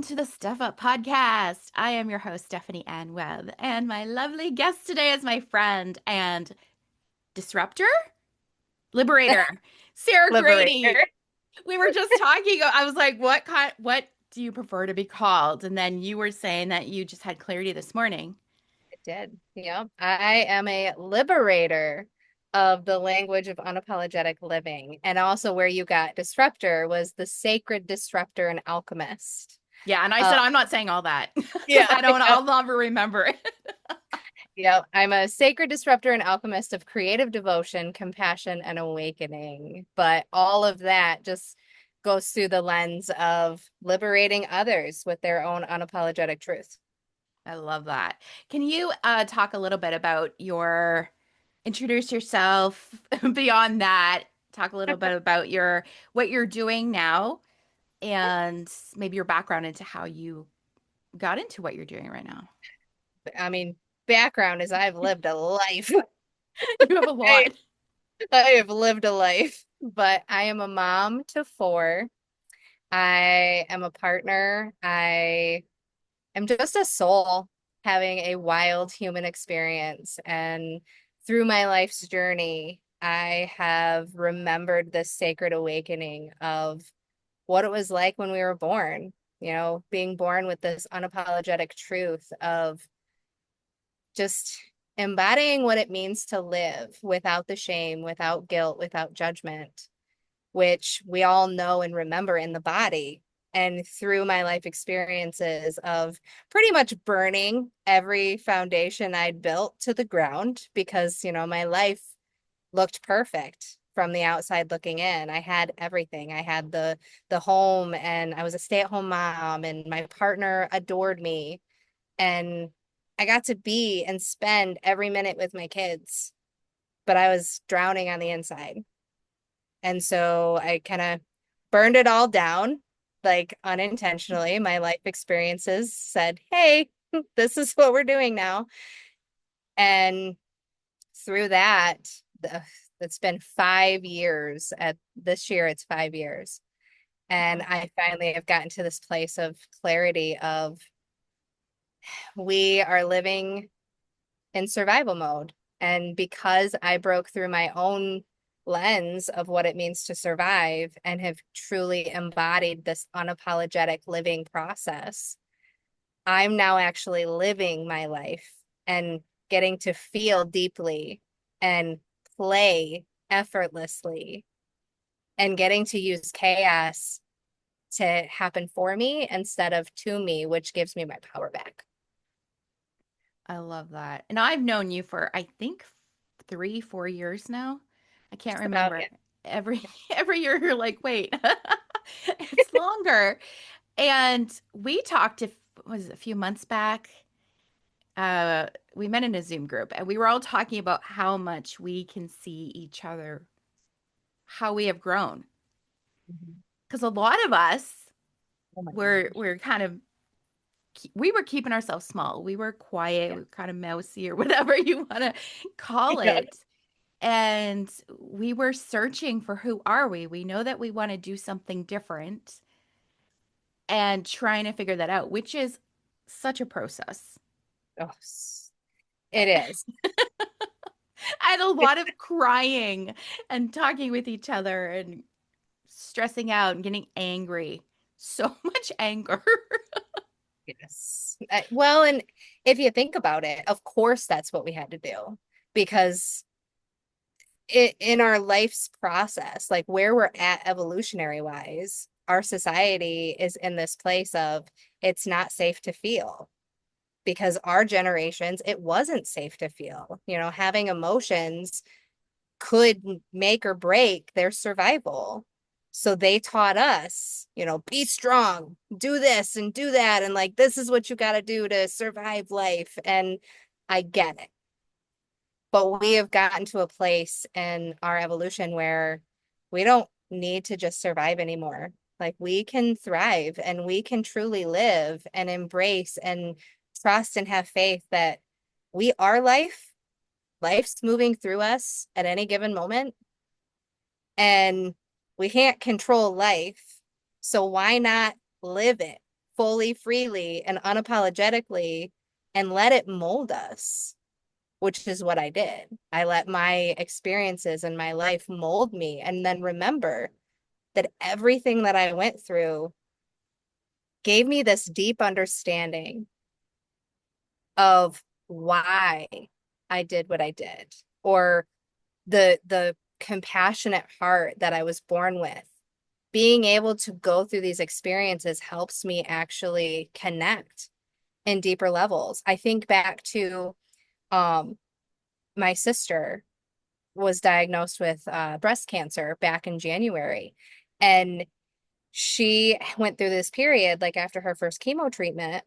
welcome to the StephUp Podcast. I am your host, Stephanie Ann Webb, and my lovely guest today is my friend and disruptor, liberator, Sarah Grady. Liberator. We were just talking. I was like, what do you prefer to be called? And then you were saying that you just had clarity this morning. It did. Yeah. I am a liberator of the language of unapologetic living. And also where you got disruptor was the sacred disruptor and alchemist. Yeah, and I Uh, said I'm not saying all that because yeah. I'll never remember it. Yeah. I'm a sacred disruptor and alchemist of creative devotion, compassion, and awakening. But all of that just goes through the lens of liberating others with their own unapologetic truth. I love that. Can you talk a little bit about introduce yourself beyond that, talk a little bit about what you're doing now and maybe your background into how you got into what you're doing right now. I mean, background is I've lived a life. You have a I, lot. I have lived a life, but I am a mom to four. I am a partner. I am just a soul having a wild human experience. And through my life's journey, I have remembered this sacred awakening of what it was like when we were born, being born with this unapologetic truth of just embodying what it means to live without the shame, without guilt, without judgment, which we all know and remember in the body. And through my life experiences of pretty much burning every foundation I'd built to the ground because, my life looked perfect from the outside looking in. I had everything. I had the home, and I was a stay-at-home mom, and my partner adored me. And I got to be and spend every minute with my kids, but I was drowning on the inside. And so I kind of burned it all down, like unintentionally. My life experiences said, hey, this is what we're doing now. And through that, it's been 5 years. At this year, it's 5 years. And I finally have gotten to this place of clarity of we are living in survival mode. And because I broke through my own lens of what it means to survive and have truly embodied this unapologetic living process, I'm now actually living my life and getting to feel deeply and play effortlessly and getting to use chaos to happen for me instead of to me, which gives me my power back. I love that. And I've known you for, I think, 3, 4 years now. I can't Just about remember. it. Every every year you're like, wait, it's longer. And we talked, was it a few months back? We met in a Zoom group and we were all talking about how much we can see each other, how we have grown. Mhm. Because a lot of us Oh my we're kind of we were keeping ourselves small. We were quiet, gosh. we were kind of mousy or whatever you want to call Yeah. it. And we were searching for who are we? We know that we want to do something different and trying to figure that out, which is such a process. Oh, it is. I had a It lot of crying and talking with each other and stressing out and getting angry. So much anger. is. Well, and if you think about it, of course that's what we had to do because in our life's process, like where we're at evolutionary wise, our society is in this place of it's not safe to feel because our generations, it wasn't safe to feel. Having emotions could make or break their survival. So they taught us, be strong, do this and do that. And like, this is what you got to do to survive life. And I get it. But we have gotten to a place in our evolution where we don't need to just survive anymore. Like we can thrive and we can truly live and embrace and trust and have faith that we are life. Life's moving through us at any given moment. And we can't control life. So why not live it fully, freely, and unapologetically and let it mold us, which is what I did. I let my experiences and my life mold me. And then remember that everything that I went through gave me this deep understanding of why I did what I did, or the compassionate heart that I was born with. Being able to go through these experiences helps me actually connect in deeper levels. I think back to um my sister was diagnosed with breast cancer back in January, and she went through this period like after her first chemo treatment,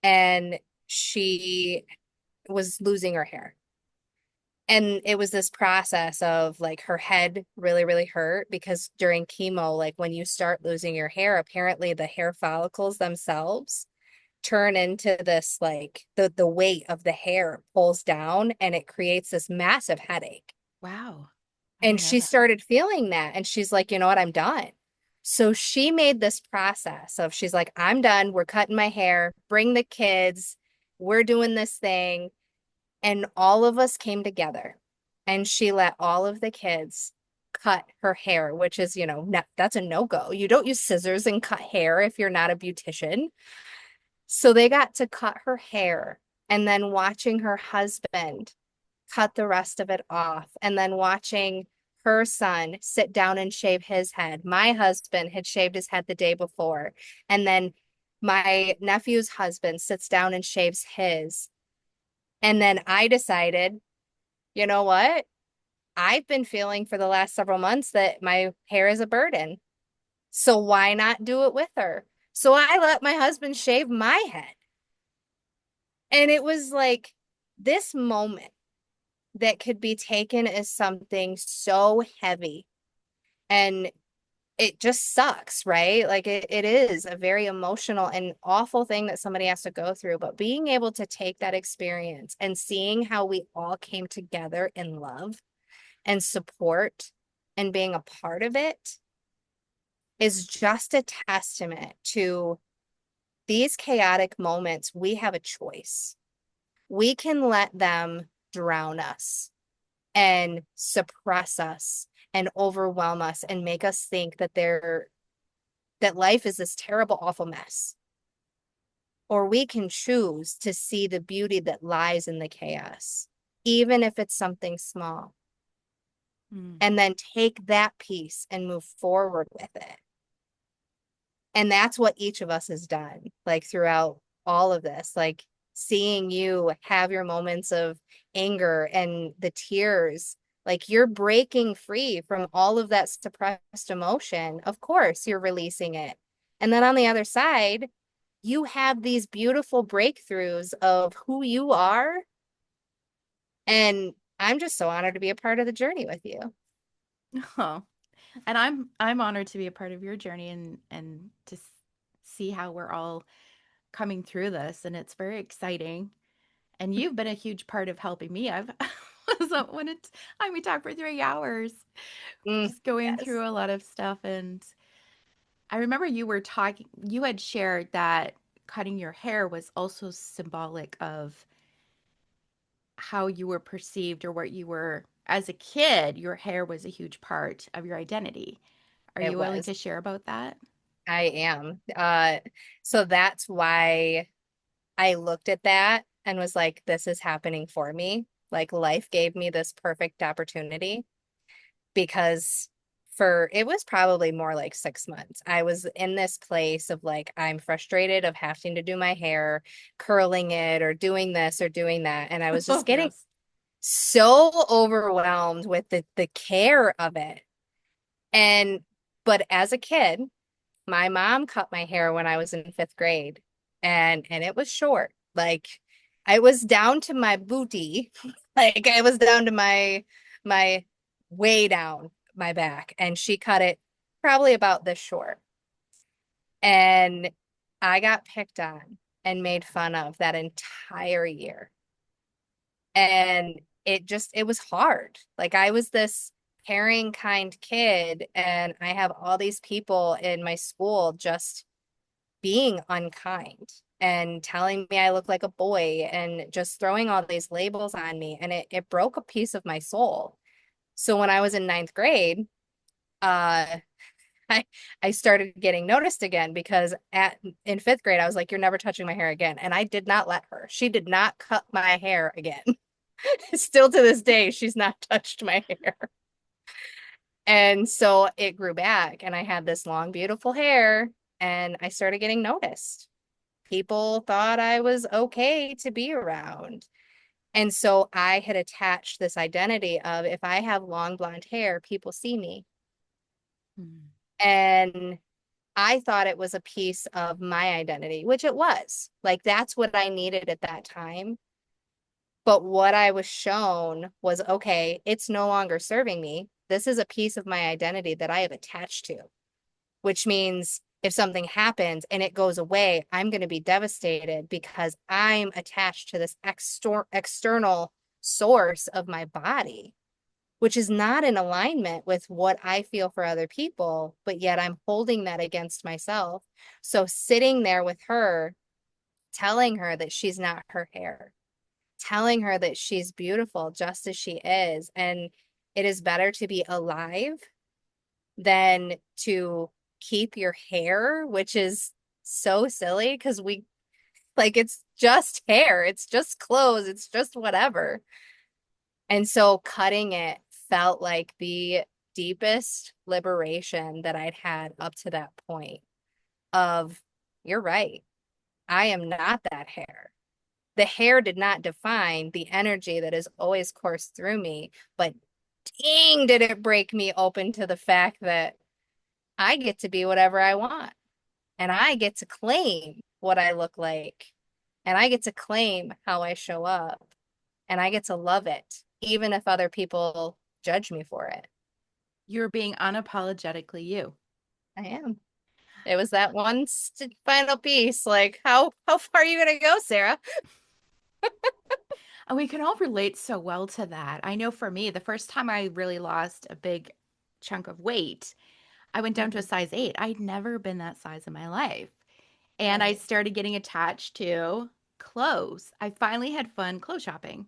and she was losing her hair. And it was this process of like her head really, really hurt because during chemo, like when you start losing your hair, apparently the hair follicles themselves turn into this like the weight of the hair pulls down and it creates this massive headache. Wow. I And didn't know she that. started feeling that. And she's like, you know what? I'm done. So she made this process of she's like, I'm done. We're cutting my hair. Bring the kids. We're doing this thing. And all of us came together. And she let all of the kids cut her hair, which is, that's a no-go. You don't use scissors and cut hair if you're not a beautician. So they got to cut her hair, and then watching her husband cut the rest of it off, and then watching her son sit down and shave his head. My husband had shaved his head the day before, and then my nephew's husband sits down and shaves his. And then I decided, you know what? I've been feeling for the last several months that my hair is a burden. So why not do it with her? So I let my husband shave my head. And it was like this moment that could be taken as something so heavy. And it just sucks, right? Like it is a very emotional and awful thing that somebody has to go through. But being able to take that experience and seeing how we all came together in love and support and being a part of it is just a testament to these chaotic moments. We have a choice. We can let them drown us and suppress us and overwhelm us and make us think that life is this terrible, awful mess. Or we can choose to see the beauty that lies in the chaos, even if it's something small, Mm. and then take that piece and move forward with it. And that's what each of us has done, like throughout all of this, like seeing you have your moments of anger and the tears, like you're breaking free from all of that suppressed emotion. Of course, you're releasing it. And then on the other side, you have these beautiful breakthroughs of who you are. And I'm just so honored to be a part of the journey with you. Oh, and I'm honored to be a part of your journey and to see how we're all coming through this, and it's very exciting. And you've been a huge part of helping me. I've so when it's we talked for 3 hours, just going Yes, through a lot of stuff. And I remember you had shared that cutting your hair was also symbolic of how you were perceived or what you were as a kid. Your hair was a huge part of your identity. Are it you willing was. to share about that? I am. So that's why I looked at that and was like, this is happening for me. Like life gave me this perfect opportunity because for it was probably more like 6 months. I was in this place of like, I'm frustrated of having to do my hair, curling it or doing this or doing that. And I was just Oh, getting yes. so overwhelmed with the care of it. And but as a kid, my mom cut my hair when I was in fifth grade, and it was short. Like I was down to my booty, like I was down to my way down my back, and she cut it probably about this short. And I got picked on and made fun of that entire year. And it was hard. Like I was this caring, kind kid, and I have all these people in my school just being unkind and telling me I look like a boy and just throwing all these labels on me. And it broke a piece of my soul. So when I was in ninth grade, uh, I I started getting noticed again because at in fifth grade, I was like, "You're never touching my hair again." And I did not let her. She did not cut my hair again. Still to this day, she's not touched my hair. And so it grew back, and I had this long, beautiful hair, and I started getting noticed. People thought I was okay to be around. And so I had attached this identity of if I have long blonde hair, people see me. Mm. And I thought it was a piece of my identity, which it was. Like that's what I needed at that time. But what I was shown was okay, it's no longer serving me. This is a piece of my identity that I have attached to, which means if something happens and it goes away, I'm going to be devastated because I'm attached to this external source of my body, which is not in alignment with what I feel for other people, but yet I'm holding that against myself. So sitting there with her, telling her that she's not her hair, telling her that she's beautiful just as she is, and it is better to be alive than to keep your hair, which is so silly because we like it's just hair, it's just clothes, it's just whatever. And so cutting it felt like the deepest liberation that I'd had up to that point of, you're right, I am not that hair. The hair did not define the energy that has always coursed through me, but dang, did it break me open to the fact that I get to be whatever I want and I get to claim what I look like and I get to claim how I show up and I get to love it, even if other people judge me for it. You're being unapologetically you. I am. It was that one final piece. Like, how far are you gonna go, Sarah? And we can all relate so well to that. I know for me, the first time I really lost a big chunk of weight, I went down to a Mhm. size 8. I'd never been that size in my life. And I Right. started getting attached to clothes. I finally had fun clothes shopping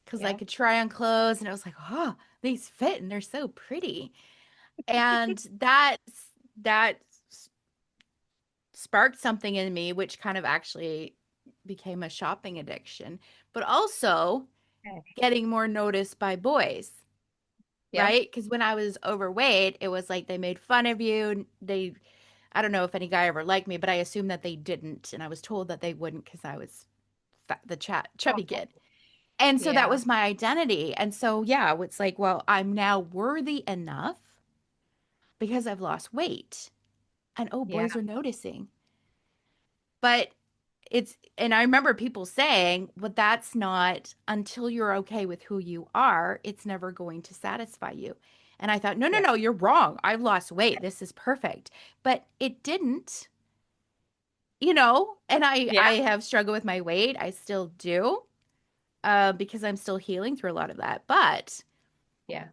because I Yeah. could try on clothes and I was like, oh, these fit and they're so pretty. And that sparked something in me, which kind of actually became a shopping addiction, but also Okay. getting more noticed by boys, Yep. right? Because when I was overweight, it was like they made fun of you. I don't know if any guy ever liked me, but I assumed that they didn't. And I was told that they wouldn't because I was chubby Oh, kid. And so that yeah. was my identity. And so, yeah, it's like, well, I'm now worthy enough because I've lost weight. And oh, Yeah. boys are noticing. But and I remember people saying, well, that's not until you're okay with who you are, it's never going to satisfy you. And I thought, no, no, Yeah. no, you're wrong. I've lost weight. This is perfect. But it didn't, and I Yeah. have struggled with my weight. I still do, because I'm still healing through a lot of that. But Yeah.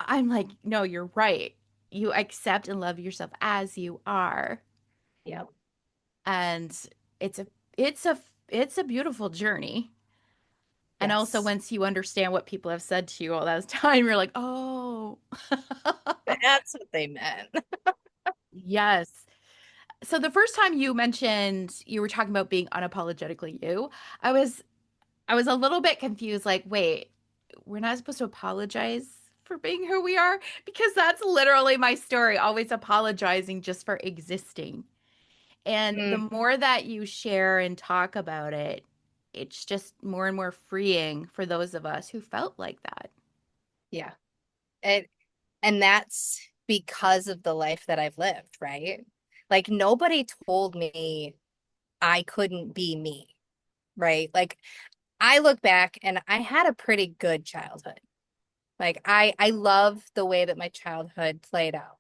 I'm like, no, you're right. You accept and love yourself as you are. Yep. And it's a it's a beautiful journey. And also Yes. once you understand what people have said to you all that time, you're like, oh. That's what they meant. Yes. So the first time you mentioned you were talking about being unapologetically you, I was I was a little bit confused, like, wait, we're not supposed to apologize for being who we are? Because that's literally my story, always apologizing just for existing. And the Mm, more that you share and talk about it, it's just more and more freeing for those of us who felt like that. yeah. It, and that's because of the life that I've lived, right? Like nobody told me I couldn't be me, right? Like I look back and I had a pretty good childhood. Like I love the way that my childhood played out.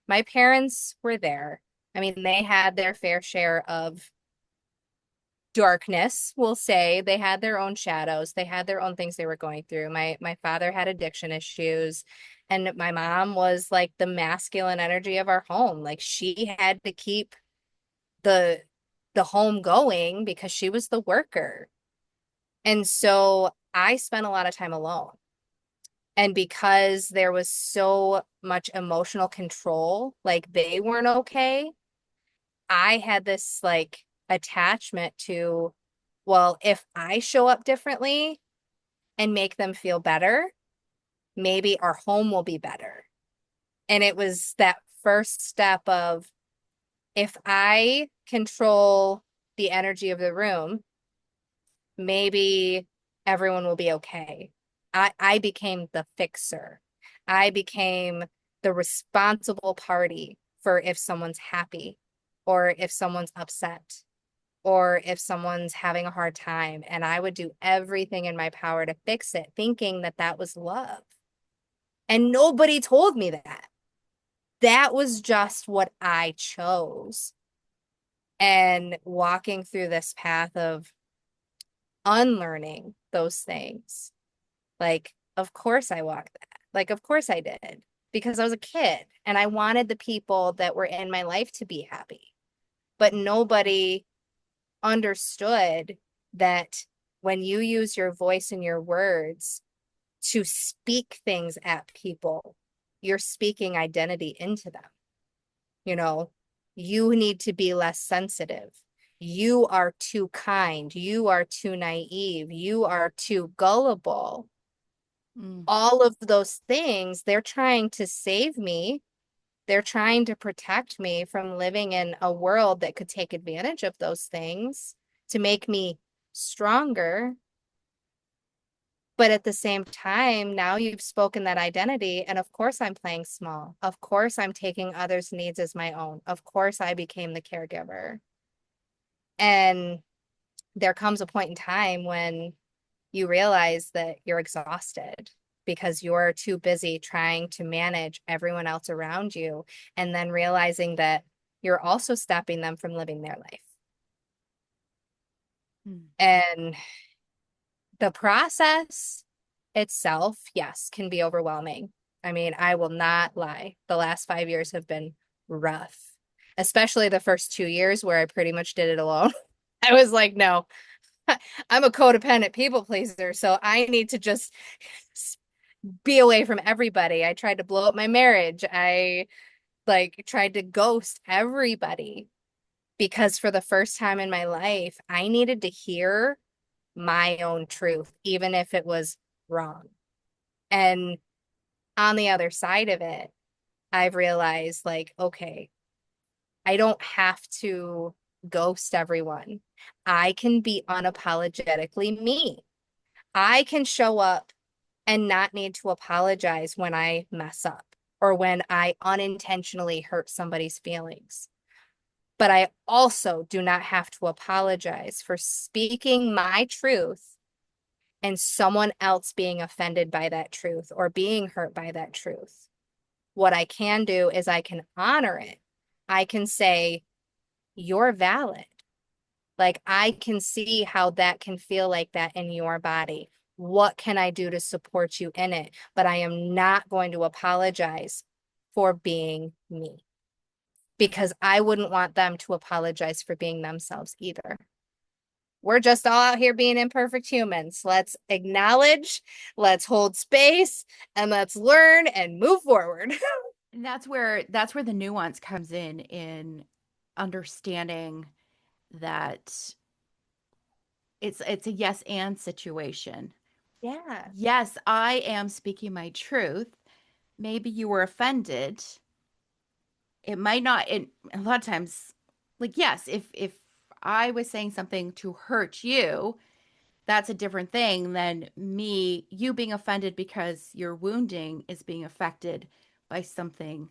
My parents were there. I mean, they had their fair share of darkness, we'll say. They had their own shadows. They had their own things they were going through. My father had addiction issues, and my mom was like the masculine energy of our home. Like she had to keep the the home going because she was the worker. And so I spent a lot of time alone. And because there was so much emotional control, like they weren't okay, I had this like attachment to, well, if I show up differently and make them feel better, maybe our home will be better. And it was that first step of, if I control the energy of the room, maybe everyone will be okay. I became the fixer. I became the responsible party for if someone's happy or if someone's upset or if someone's having a hard time. And I would do everything in my power to fix it, thinking that that was love. And nobody told me that. That was just what I chose. And walking through this path of unlearning those things, like, of course I walked that. Like, of course I did, because I was a kid and I wanted the people that were in my life to be happy. But nobody understood that when you use your voice and your words to speak things at people, you're speaking identity into them. You know, you need to be less sensitive. You are too kind. You are too naive. You are too gullible. Mm. All of those things, they're trying to save me. They're trying to protect me from living in a world that could take advantage of those things to make me stronger. But at the same time, now you've spoken that identity, and of course I'm playing small. Of course I'm taking others' needs as my own. Of course I became the caregiver. And there comes a point in time when you realize that you're exhausted because you're too busy trying to manage everyone else around you, and then realizing that you're also stopping them from living their life. Mm. And the process itself, yes, can be overwhelming. I mean, I will not lie. The last 5 years have been rough, especially the first 2 years where I pretty much did it alone. I was like, no, I'm a codependent people pleaser, so I need to just be away from everybody. I tried to blow up my marriage. I like tried to ghost everybody because for the first time in my life, I needed to hear my own truth, even if it was wrong. And on the other side of it, I've realized like, okay, I don't have to ghost everyone. I can be unapologetically me. I can show up and not need to apologize when I mess up or when I unintentionally hurt somebody's feelings. But I also do not have to apologize for speaking my truth and someone else being offended by that truth or being hurt by that truth. What I can do is I can honor it. I can say, you're valid. Like, I can see how that can feel like that in your body. What can I do to support you in it? But I am not going to apologize for being me because I wouldn't want them to apologize for being themselves either. We're just all out here being imperfect humans. Let's acknowledge, let's hold space, and let's learn and move forward. And that's where the nuance comes in understanding that it's a yes and situation. Yeah. Yes, I am speaking my truth. Maybe you were offended. It might not, a lot of times, like, yes, if I was saying something to hurt you, that's a different thing than you being offended because your wounding is being affected by something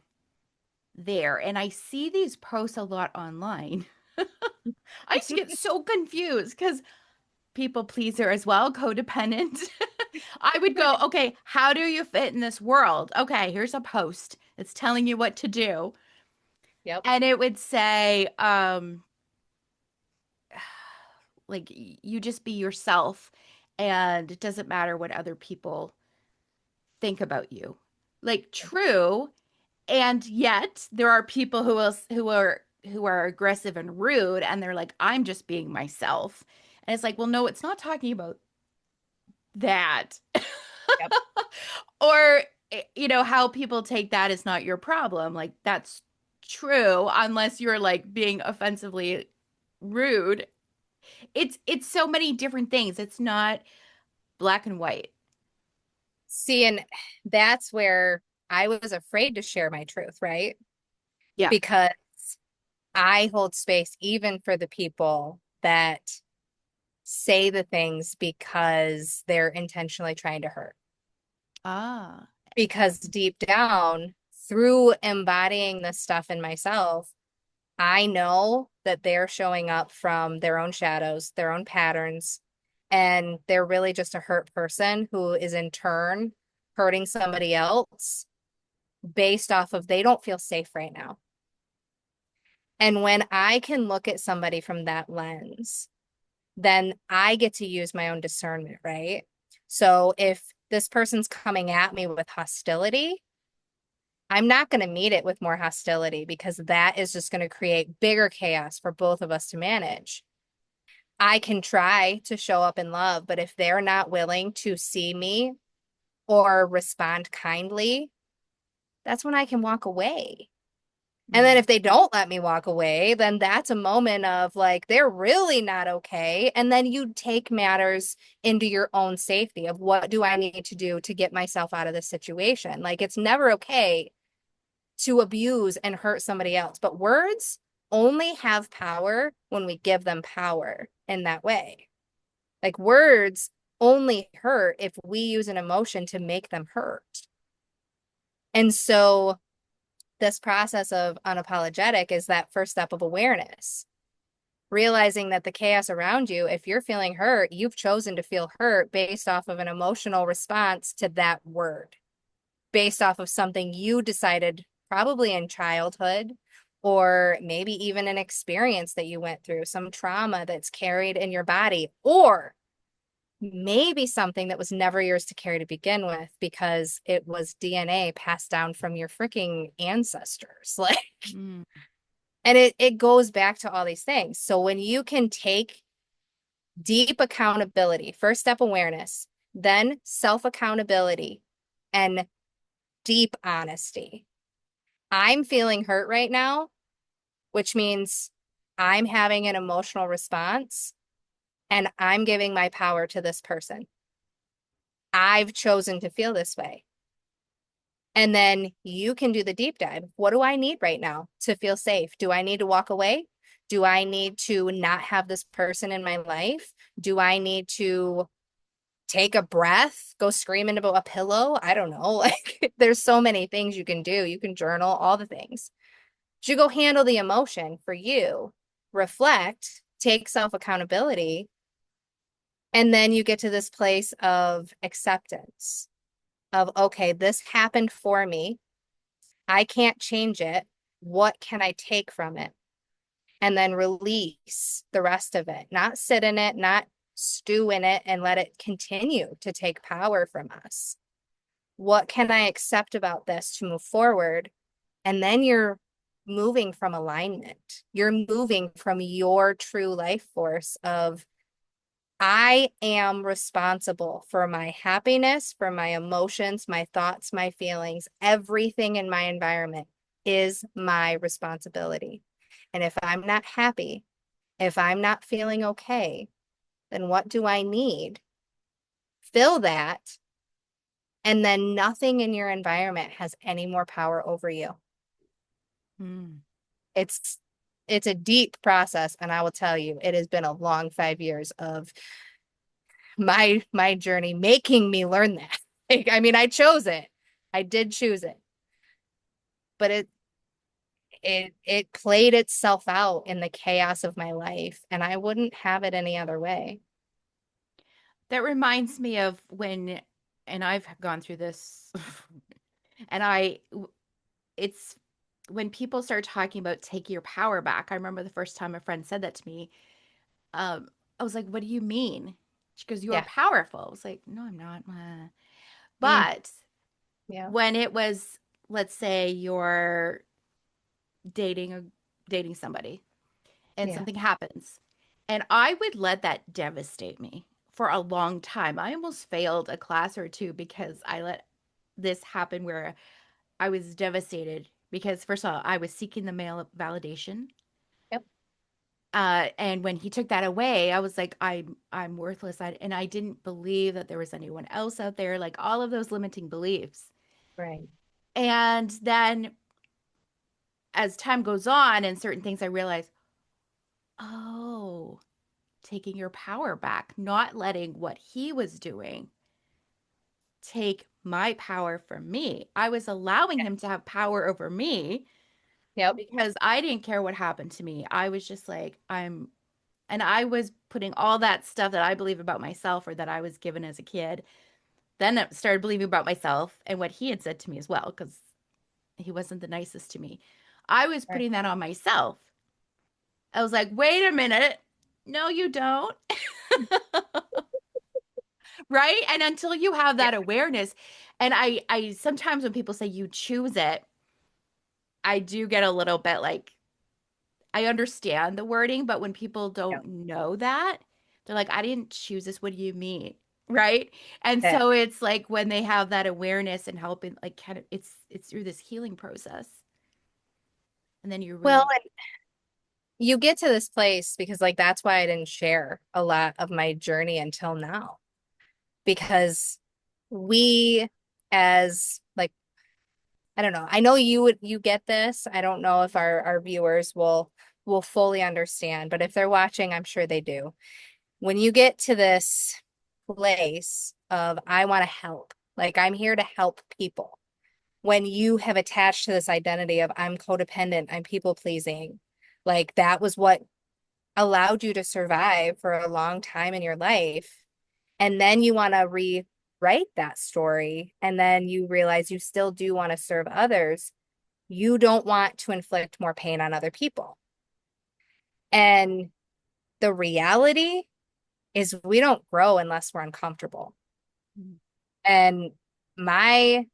there. And I see these posts a lot online. I used to get so confused because people pleaser as well, codependent. I would go, okay, how do you fit in this world? Okay, here's a post. It's telling you what to do. Yep. And it would say, like, you just be yourself, and it doesn't matter what other people think about you. Like, true. And yet there are people who are who are aggressive and rude, and they're like, I'm just being myself. And it's like, well, no, it's not talking about that. Yep. Or, how people take that is not your problem. Like, that's true, unless you're like being offensively rude. It's so many different things. It's not black and white. See, and that's where I was afraid to share my truth, right? Yeah. Because I hold space even for the people that say the things because they're intentionally trying to hurt. Ah. Because deep down, through embodying this stuff in myself, I know that they're showing up from their own shadows, their own patterns, and they're really just a hurt person who is in turn hurting somebody else based off of they don't feel safe right now. And when I can look at somebody from that lens, then I get to use my own discernment, right? So if this person's coming at me with hostility, I'm not going to meet it with more hostility because that is just going to create bigger chaos for both of us to manage. I can try to show up in love, but if they're not willing to see me or respond kindly, that's when I can walk away. And then Mm. if they don't let me walk away, then that's a moment of like, they're really not okay. And then you take matters into your own safety of what do I need to do to get myself out of this situation? Like, it's never okay to abuse and hurt somebody else. But words only have power when we give them power in that way. Like, words only hurt if we use an emotion to make them hurt. And so this process of unapologetic is that first step of awareness, realizing that the chaos around you, if you're feeling hurt, you've chosen to feel hurt based off of an emotional response to that word, based off of something you decided probably in childhood, or maybe even an experience that you went through, some trauma that's carried in your body, or maybe something that was never yours to carry to begin with because it was DNA passed down from your freaking ancestors. Like, Mm. and it goes back to all these things. So when you can take deep accountability, first step awareness, then self accountability and deep honesty. I'm feeling hurt right now, which means I'm having an emotional response and I'm giving my power to this person. I've chosen to feel this way. And then you can do the deep dive. What do I need right now to feel safe? Do I need to walk away? Do I need to not have this person in my life? Do I need to take a breath, go scream into a pillow? I don't know. Like, there's so many things you can do. You can journal, all the things. You go handle the emotion for you, reflect, take self accountability, and then you get to this place of acceptance of, okay, this happened for me. I can't change it. What can I take from it? And then release the rest of it, not sit in it, not stew in it and let it continue to take power from us. What can I accept about this to move forward? And then you're moving from alignment. You're moving from your true life force of I am responsible for my happiness, for my emotions, my thoughts, my feelings. Everything in my environment is my responsibility. And if I'm not happy, if I'm not feeling okay, then what do I need? Fill that. And then nothing in your environment has any more power over you. Mm. It's it's a deep process, and I will tell you, it has been a long 5 years of my journey making me learn that. Like, I mean, I chose it. I did choose it. But it played itself out in the chaos of my life, and I wouldn't have it any other way. That reminds me of when, and I've gone through this, and it's when people start talking about take your power back. I remember the first time a friend said that to me. I was like, what do you mean? She goes, you're Yeah. powerful. I was like, no, I'm not. Mm, But yeah. when it was, let's say you're dating a dating somebody and Yeah. something happens. And I would let that devastate me for a long time. I almost failed a class or two because I let this happen where I was devastated because first of all, I was seeking the male validation. Yep. And when he took that away, I was like, I'm worthless. And I didn't believe that there was anyone else out there, like all of those limiting beliefs. Right. And then as time goes on and certain things, I realize, oh, taking your power back, not letting what he was doing take my power from me. I was allowing him to have power over me Yep. because I didn't care what happened to me. I was just like, and I was putting all that stuff that I believe about myself or that I was given as a kid. Then I started believing about myself and what he had said to me as well, because he wasn't the nicest to me. I was Right. putting that on myself. I was like, wait a minute. No, you don't. Right? And until you have Yeah. that awareness, and I sometimes when people say you choose it, I do get a little bit like I understand the wording, but when people Yep. don't know that, they're like, I didn't choose this. What do you mean? Right? And That. so it's like when they have that awareness and helping, like kind of it's through this healing process. And then you Well, realize, and you get to this place because like that's why I didn't share a lot of my journey until now. Because we as like I don't know. I know you get this. I don't know if our viewers will fully understand, but if they're watching, I'm sure they do. When you get to this place of I want to help, like I'm here to help people. When you have attached to this identity of I'm codependent, I'm people pleasing, like that was what allowed you to survive for a long time in your life. And then you want to rewrite that story. And then you realize you still do want to serve others. You don't want to inflict more pain on other people. And the reality is we don't grow unless we're uncomfortable. And my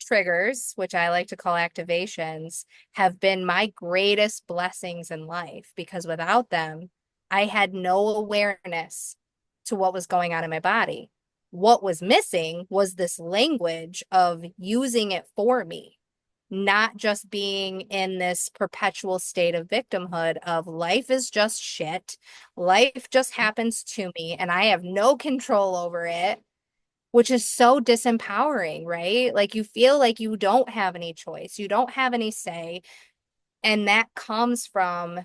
triggers, which I like to call activations, have been my greatest blessings in life because without them, I had no awareness to what was going on in my body. What was missing was this language of using it for me, not just being in this perpetual state of victimhood of life is just shit. Life just happens to me and I have no control over it, which is so disempowering, right? Like you feel like you don't have any choice, you don't have any say. And that comes from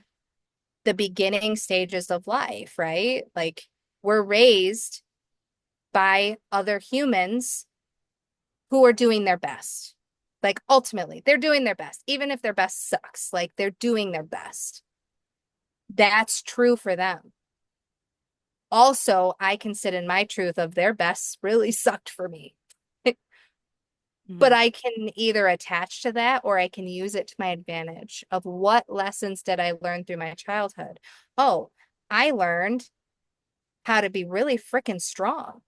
the beginning stages of life, right? Like we're raised by other humans who are doing their best. Like ultimately, they're doing their best, even if their best sucks, like they're doing their best. That's true for them. Also, I can sit in my truth of their best really sucked for me. But mhm. I can either attach to that or I can use it to my advantage of what lessons did I learn through my childhood? Oh, I learned how to be really freaking strong.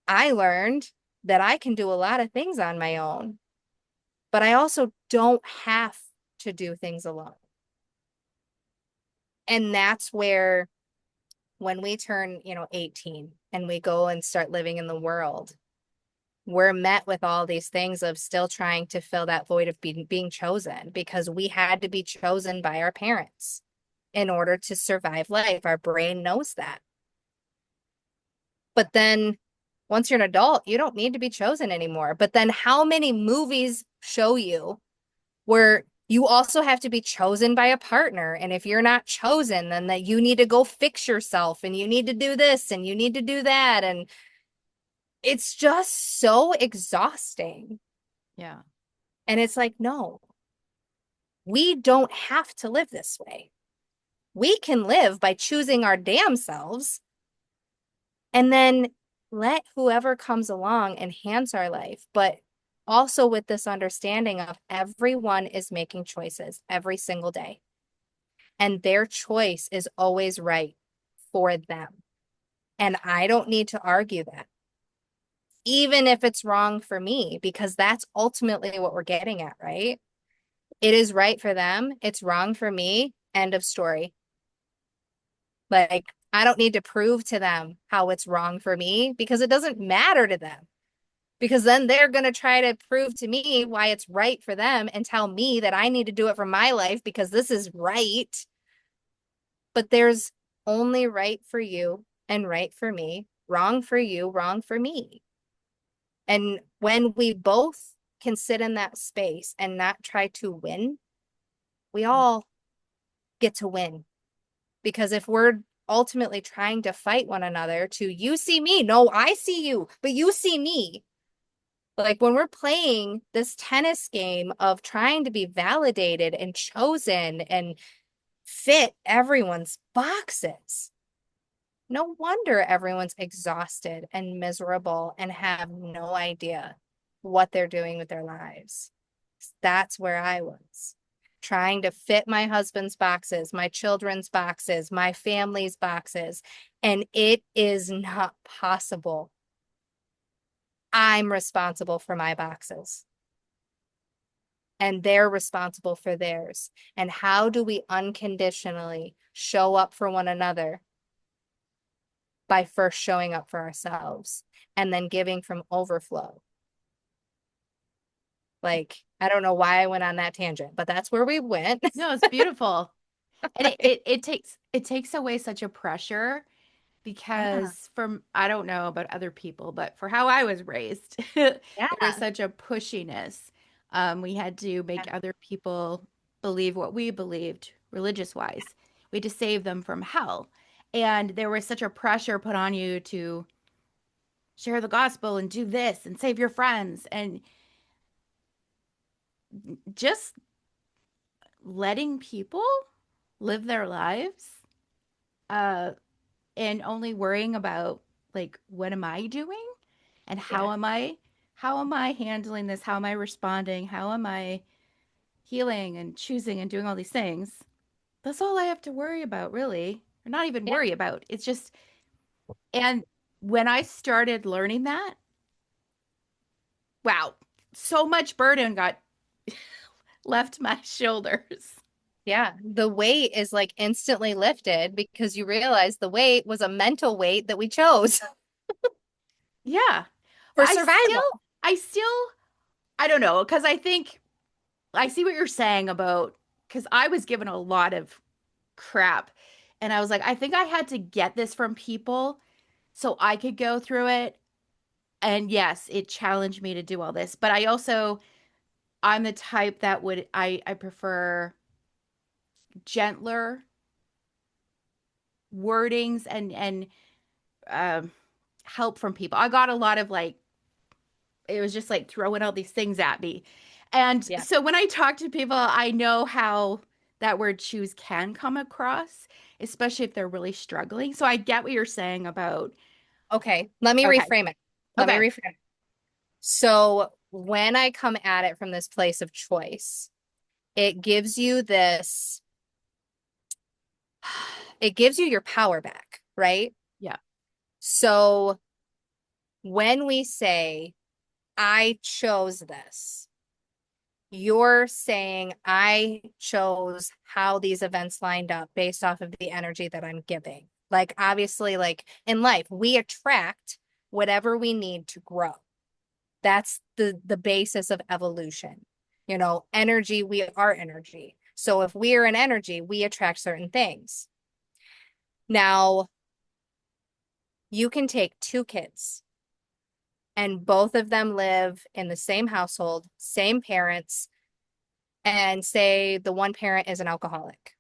I learned that I can do a lot of things on my own, but I also don't have to do things alone. And that's where when we turn, 18 and we go and start living in the world, we're met with all these things of still trying to fill that void of being chosen because we had to be chosen by our parents in order to survive life. Our brain knows that. But then once you're an adult, you don't need to be chosen anymore. But then how many movies show you where you also have to be chosen by a partner? And if you're not chosen, then that you need to go fix yourself and you need to do this and you need to do that. And it's just so exhausting. Yeah. And it's like, no, we don't have to live this way. We can live by choosing our damn selves and then let whoever comes along enhance our life. But also with this understanding of everyone is making choices every single day, and their choice is always right for them. And I don't need to argue that, even if it's wrong for me, because that's ultimately what we're getting at, right? It is right for them. It's wrong for me. End of story. Like, I don't need to prove to them how it's wrong for me because it doesn't matter to them. Because then they're going to try to prove to me why it's right for them and tell me that I need to do it for my life because this is right. But there's only right for you and right for me, wrong for you, wrong for me. And when we both can sit in that space and not try to win, we all get to win. Because if we're ultimately trying to fight one another to you see me, no, I see you, but you see me. Like when we're playing this tennis game of trying to be validated and chosen and fit everyone's boxes, no wonder everyone's exhausted and miserable and have no idea what they're doing with their lives. That's where I was, trying to fit my husband's boxes, my children's boxes, my family's boxes, and it is not possible. I'm responsible for my boxes, and they're responsible for theirs. And how do we unconditionally show up for one another? By first showing up for ourselves and then giving from overflow. Like, I don't know why I went on that tangent, but that's where we went. No, it's beautiful. And it takes away such a pressure Yeah. because from I don't know about other people, but for how I was raised, there was Yeah. such a pushiness. We had to make other people believe what we believed religious wise. We had to save them from hell. And there was such a pressure put on you to share the gospel and do this and save your friends and just letting people live their lives uh and only worrying about like what am I doing and Yeah. how am I handling this, how am I responding, how am I healing and choosing and doing all these things. That's all I have to worry about really, or not even Yeah. worry about. It's just, and when I started learning that, wow, so much burden got left my shoulders. Yeah. The weight is like instantly lifted because you realize the weight was a mental weight that we chose Yeah. But for survival. I still, I don't know, because I think I see what you're saying about, because I was given a lot of crap. And I was like, I think I had to get this from people so I could go through it. And yes, it challenged me to do all this. But I also, I'm the type that I prefer gentler wordings and um, help from people. I got a lot of like, it was just like throwing all these things at me. And Yeah. so when I talk to people, I know how that word choose can come across, especially if they're really struggling. So I get what you're saying about, Okay. Let me okay, reframe it. Let me okay, reframe it. So when I come at it from this place of choice, it gives you this, it gives you your power back, right? yeah, So when we say, I chose this, you're saying, I chose how these events lined up based off of the energy that I'm giving. Like, obviously, like in life, we attract whatever we need to grow. That's the basis of evolution. You know, energy, we are energy. So if we are an energy, we attract certain things. Now, you can take two kids and both of them live in the same household, same parents, and say the one parent is an alcoholic.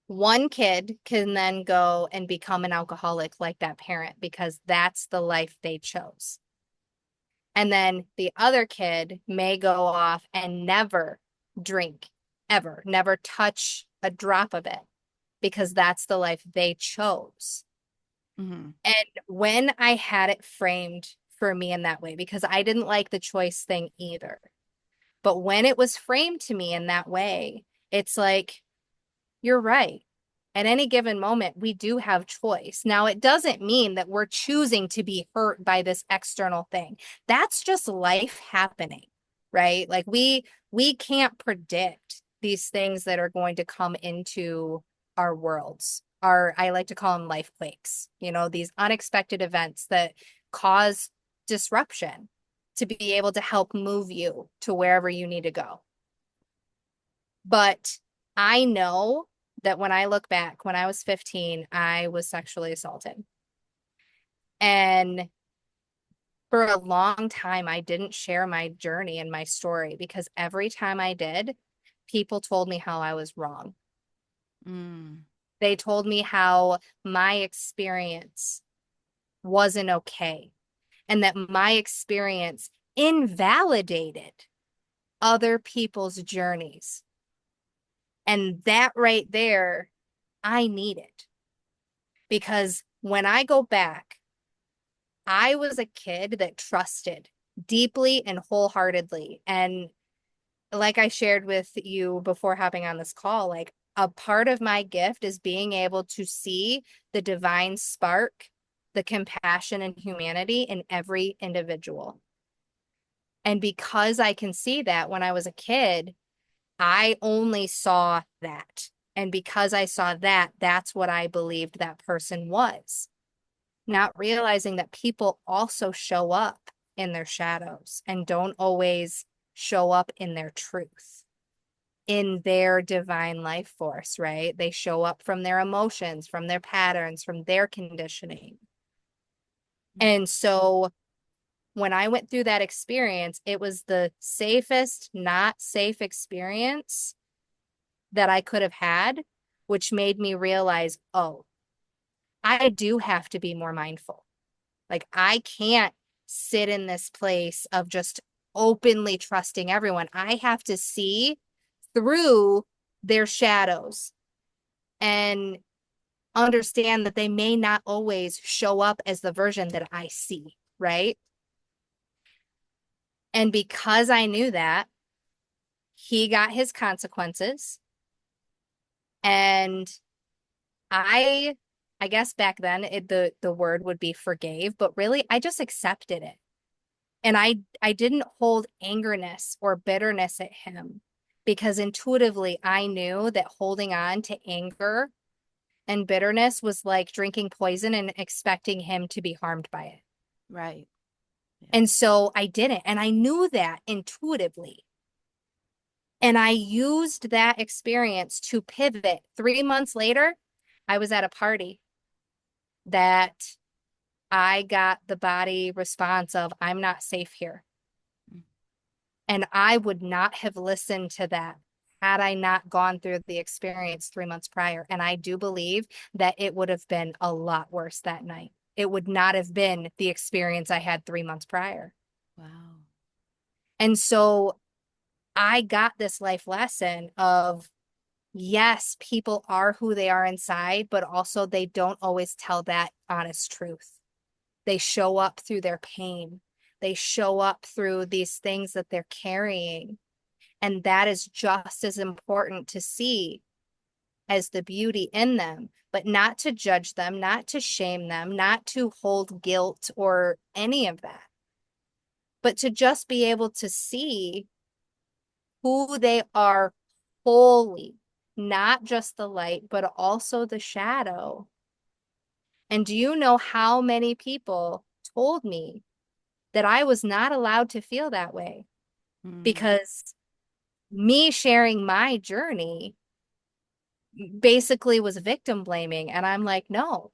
One kid can then go and become an alcoholic like that parent because that's the life they chose. And then the other kid may go off and never drink, ever, never touch a drop of it because that's the life they chose. hmm And when I had it framed for me in that way, because I didn't like the choice thing either, but when it was framed to me in that way, it's like, you're right. At any given moment, we do have choice. Now, it doesn't mean that we're choosing to be hurt by this external thing. That's just life happening. right? Like we can't predict these things that are going to come into our worlds. Our, I like to call them life quakes, you know, these unexpected events that cause disruption to be able to help move you to wherever you need to go. But I know that when I look back, when I was 15, I was sexually assaulted. And for a long time, I didn't share my journey and my story because every time I did, people told me how I was wrong. Mm. They told me how my experience wasn't okay and that my experience invalidated other people's journeys. And that right there, I need it because when I go back, I was a kid that trusted deeply and wholeheartedly. And like I shared with you before hopping on this call, like a part of my gift is being able to see the divine spark, the compassion and humanity in every individual. And because I can see that when I was a kid, I only saw that. And because I saw that, that's what I believed that person was. Not realizing that people also show up in their shadows and don't always show up in their truth, in their divine life force, right? They show up from their emotions, from their patterns, from their conditioning. And so when I went through that experience, it was the safest, not safe experience that I could have had, which made me realize, oh, I do have to be more mindful. Like, I can't sit in this place of just openly trusting everyone. I have to see through their shadows and understand that they may not always show up as the version that I see, right? And because I knew that, he got his consequences. And I I guess back then the word would be forgave, but really I just accepted it. And I didn't hold angerness or bitterness at him because intuitively I knew that holding on to anger and bitterness was like drinking poison and expecting him to be harmed by it. Right. Yeah. And so I didn't. And I knew that intuitively. And I used that experience to pivot. 3 months later, I was at a party that I got the body response of, I'm not safe here. And I would not have listened to that had I not gone through the experience 3 months prior. And I do believe that it would have been a lot worse that night. It would not have been the experience I had 3 months prior. Wow. And so I got this life lesson of, yes, people are who they are inside, but also they don't always tell that honest truth. They show up through their pain. They show up through these things that they're carrying. And that is just as important to see as the beauty in them, but not to judge them, not to shame them, not to hold guilt or any of that, but to just be able to see who they are wholly, not just the light, but also the shadow. And do you know how many people told me that I was not allowed to feel that way? Mm. Because me sharing my journey basically was victim blaming. And I'm like, no,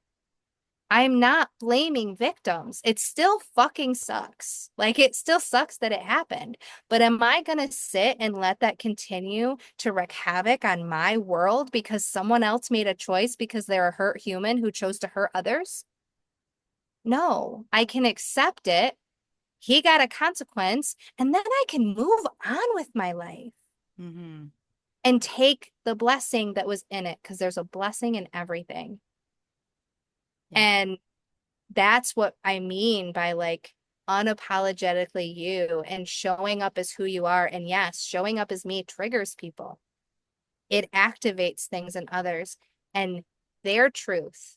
I'm not blaming victims. It still fucking sucks. Like, it still sucks that it happened. But am I going to sit and let that continue to wreak havoc on my world because someone else made a choice because they're a hurt human who chose to hurt others? No, I can accept it. He got a consequence, and then I can move on with my life Mm-hmm. and take the blessing that was in it because there's a blessing in everything. Yeah. And that's what I mean by like unapologetically you and showing up as who you are. And yes, showing up as me triggers people. It activates things in others, and their truth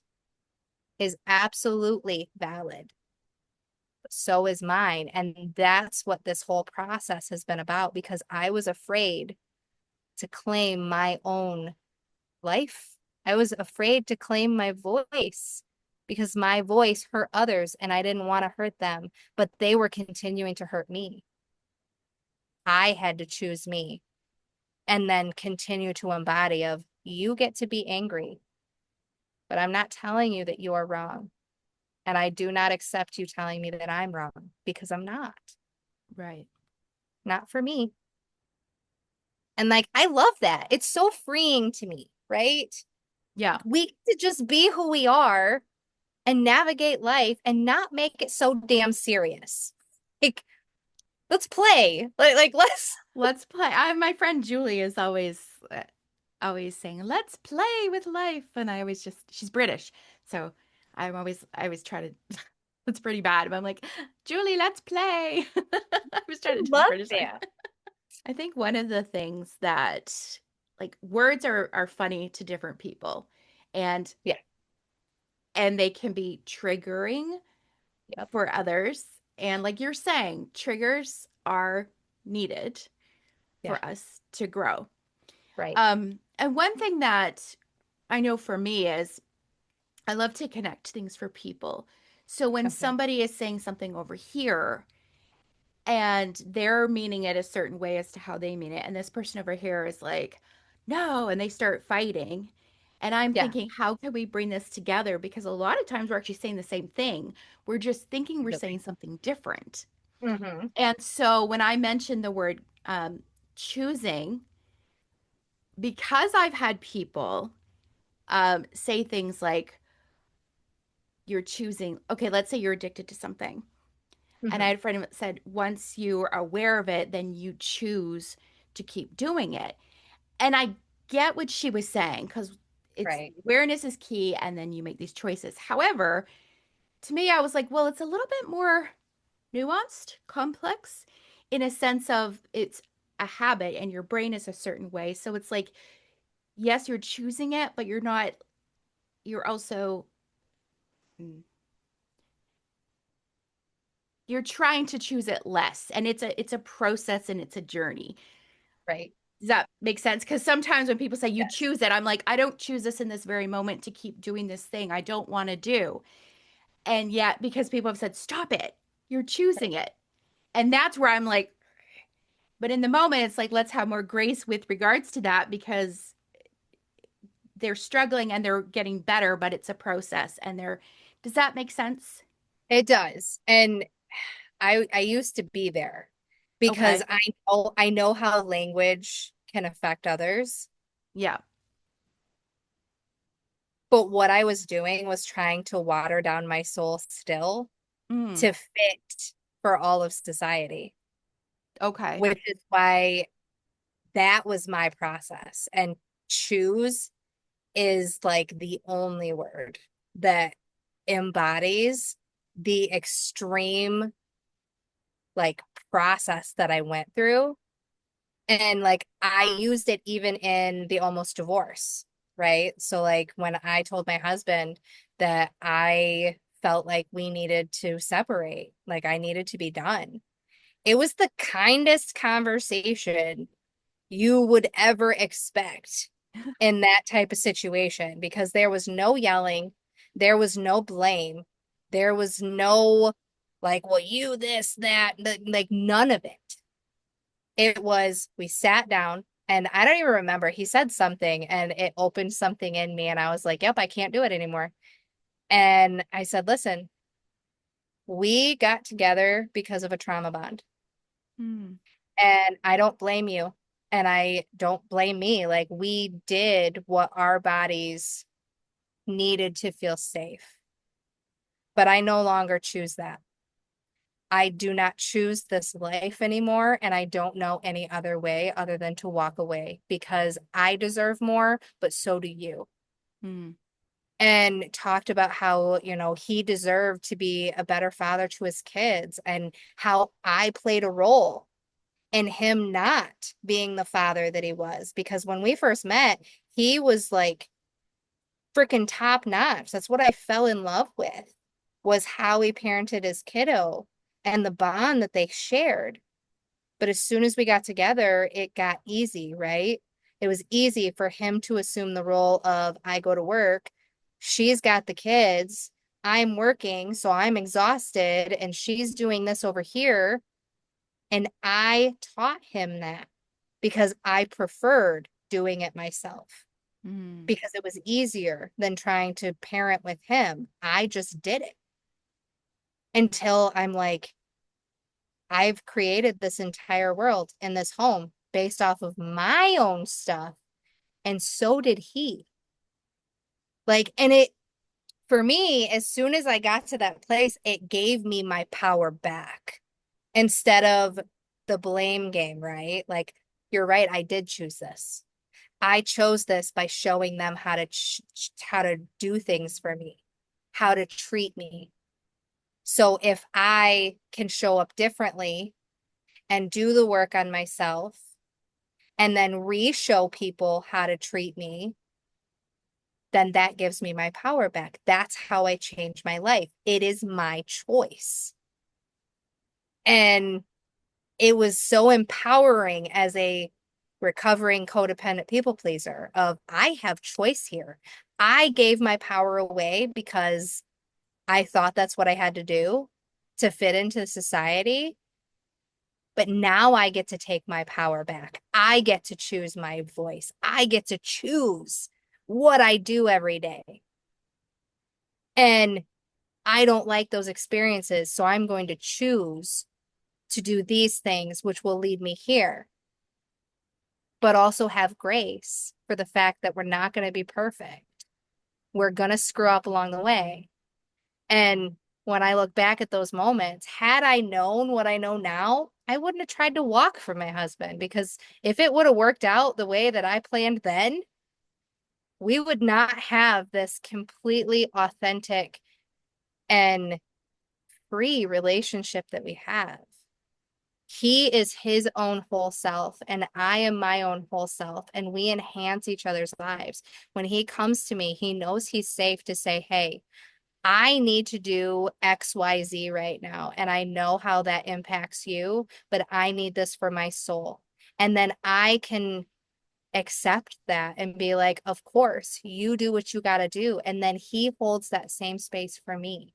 is absolutely valid. so is mine. And that's what this whole process has been about, because I was afraid to claim my own life. I was afraid to claim my voice because my voice hurt others and I didn't want to hurt them, but they were continuing to hurt me. I had to choose me and then continue to embody of you get to be angry, but I'm not telling you that you are wrong. And I do not accept you telling me that I'm wrong because I'm not. Right. Not for me. And like, I love that. It's so freeing to me, right? Yeah. We get to just be who we are and navigate life and not make it so damn serious. Like, let's play. Let's. Let's play. My friend Julie is always saying, "Let's play with life," and I always just she's British, so I always try to. It's pretty bad, but I'm like, Julie, let's play. I was I trying to do the love British thing. that. I think one of the things that like words are funny to different people, and Yeah. and they can be triggering Yep. for others. And like you're saying, triggers are needed Yeah. for us to grow. Right. And one thing that I know for me is I love to connect things for people. So when Okay. somebody is saying something over here and they're meaning it a certain way as to how they mean it, and this person over here is like, no, and they start fighting. And I'm Yeah. thinking, how can we bring this together? Because a lot of times we're actually saying the same thing. We're just thinking we're saying Really. something different. Mm-hmm. And so when I mentioned the word choosing, because I've had people say things like, you're choosing, okay, let's say you're addicted to something. And I Mm-hmm. had a friend that said, once you are aware of it, then you choose to keep doing it. And I get what she was saying because it's Right. awareness is key, and then you make these choices. However, to me, I was like, well, it's a little bit more nuanced, complex in a sense of it's a habit and your brain is a certain way. So it's like, yes, you're choosing it, but you're also, mm, you're trying to choose it less. And it's a process and it's a journey. Right. Does that make sense? Because sometimes when people say you Yes. choose it, I'm like, I don't choose this in this very moment to keep doing this thing I don't want to do. And yet, because people have said, stop it, you're choosing Right. it. And that's where I'm like, but in the moment, it's like, let's have more grace with regards to that because they're struggling and they're getting better, but it's a process. Does that make sense? It does. And I used to be there because Okay. I know how language can affect others. Yeah. But what I was doing was trying to water down my soul still Mm, to fit for all of society, okay. which is why that was my process. And choose is like the only word that embodies the extreme like process that I went through. And like I used it even in the almost divorce, right? So like when I told my husband that I felt like we needed to separate, like I needed to be done. It was the kindest conversation you would ever expect in that type of situation because there was no yelling, there was no blame, there was no like, well, you this, that, like none of it. It was, we sat down and I don't even remember. He said something and it opened something in me. And I was like, yep, I can't do it anymore. And I said, listen, we got together because of a trauma bond. Mm, And I don't blame you. And I don't blame me. Like, we did what our bodies needed to feel safe. But I no longer choose that. I do not choose this life anymore, and I don't know any other way other than to walk away because I deserve more, but so do you. mm, And talked about how, he deserved to be a better father to his kids and how I played a role in him not being the father that he was. Because when we first met, he was like freaking top notch. That's what I fell in love with, was how he parented his kiddo. and the bond that they shared. But as soon as we got together, it got easy, right? It was easy for him to assume the role of I go to work, she's got the kids, I'm working, so I'm exhausted, and she's doing this over here. And I taught him that because I preferred doing it myself Mm. because it was easier than trying to parent with him. I just did it until I'm like, I've created this entire world in this home based off of my own stuff. And so did he. Like, and it, for me, as soon as I got to that place, it gave me my power back instead of the blame game, right? Like, you're right, I did choose this. I chose this by showing them how to do things for me, how to treat me. So if I can show up differently and do the work on myself and then re-show people how to treat me, then that gives me my power back. That's how I change my life. It is my choice. And it was so empowering as a recovering codependent people pleaser of I have choice here. I gave my power away because I thought that's what I had to do to fit into society. But now I get to take my power back. I get to choose my voice. I get to choose what I do every day. And I don't like those experiences. So I'm going to choose to do these things, which will lead me here, but also have grace for the fact that we're not going to be perfect. We're going to screw up along the way. And when I look back at those moments, had I known what I know now, I wouldn't have tried to walk from my husband because if it would have worked out the way that I planned then, we would not have this completely authentic and free relationship that we have. He is his own whole self, and I am my own whole self, and we enhance each other's lives. When he comes to me, he knows he's safe to say, hey, I need to do XYZ right now. And I know how that impacts you, but I need this for my soul. And then I can accept that and be like, of course, you do what you got to do. And then he holds that same space for me.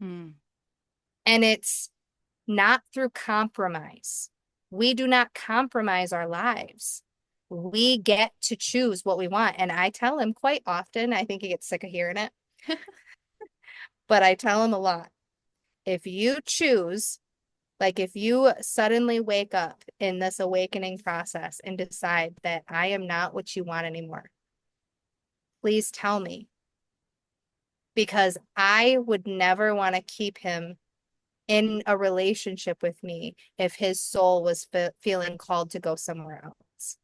Mm. And it's not through compromise. We do not compromise our lives. We get to choose what we want. And I tell him quite often, I think he gets sick of hearing it, but I tell him a lot. If you choose, like if you suddenly wake up in this awakening process and decide that I am not what you want anymore, please tell me because I would never want to keep him in a relationship with me if his soul was feeling called to go somewhere else.